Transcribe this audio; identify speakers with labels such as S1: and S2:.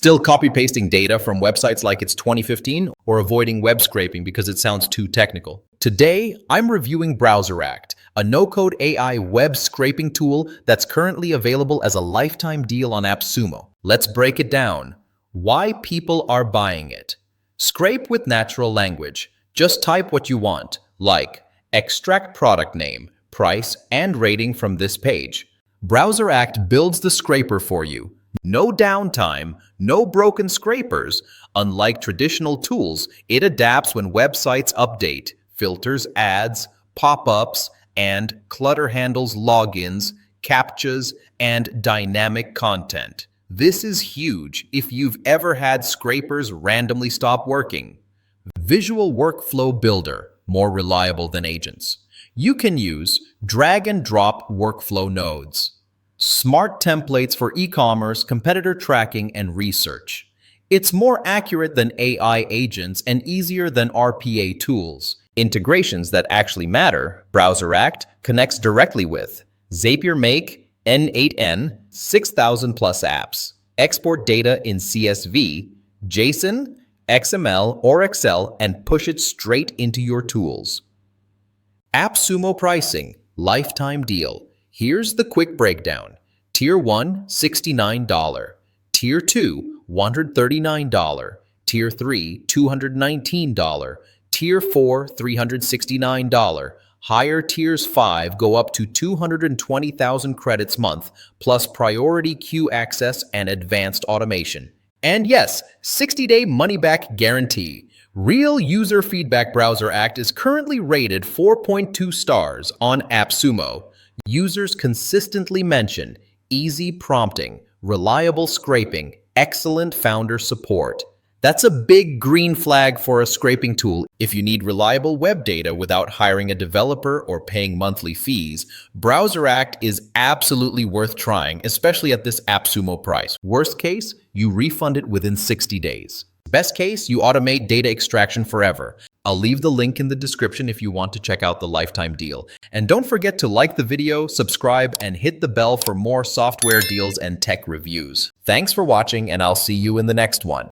S1: Still copy-pasting data from websites like it's 2015 or avoiding web scraping because it sounds too technical? Today, I'm reviewing BrowserAct, a no-code AI web scraping tool that's currently available as a lifetime deal on AppSumo. Let's break it down. Why people are buying it. Scrape with natural language. Just type what you want, like extract product name, price, and rating from this page. BrowserAct builds the scraper for you. No downtime, no broken scrapers. Unlike traditional tools, it adapts when websites update, filters ads, pop-ups, and clutter handles logins, CAPTCHAs, and dynamic content. This is huge if you've ever had scrapers randomly stop working. Visual Workflow Builder, more reliable than agents. You can use drag-and-drop workflow nodes. Smart templates for e-commerce, competitor tracking, and research. It's more accurate than AI agents and easier than RPA tools. Integrations that actually matter. BrowserAct connects directly with Zapier Make, N8N, 6,000 plus apps. Export data in CSV, JSON, XML, or Excel and push it straight into your tools. AppSumo pricing, lifetime deal. Here's the quick breakdown. Tier 1, $69. Tier 2, $139. Tier 3, $219. Tier 4, $369. Higher tiers 5 go up to 220,000 credits month, plus priority queue access and advanced automation. And yes, 60-day money-back guarantee. Real user feedback. BrowserAct is currently rated 4.2 stars on AppSumo. Users consistently mention easy prompting, reliable scraping, excellent founder support. That's a big green flag for a scraping tool. If you need reliable web data without hiring a developer or paying monthly fees, BrowserAct is absolutely worth trying, especially at this AppSumo price. Worst case, you refund it within 60 days. Best case, you automate data extraction forever. I'll leave the link in the description if you want to check out the lifetime deal. And don't forget to like the video, subscribe, and hit the bell for more software deals and tech reviews. Thanks for watching, and I'll see you in the next one.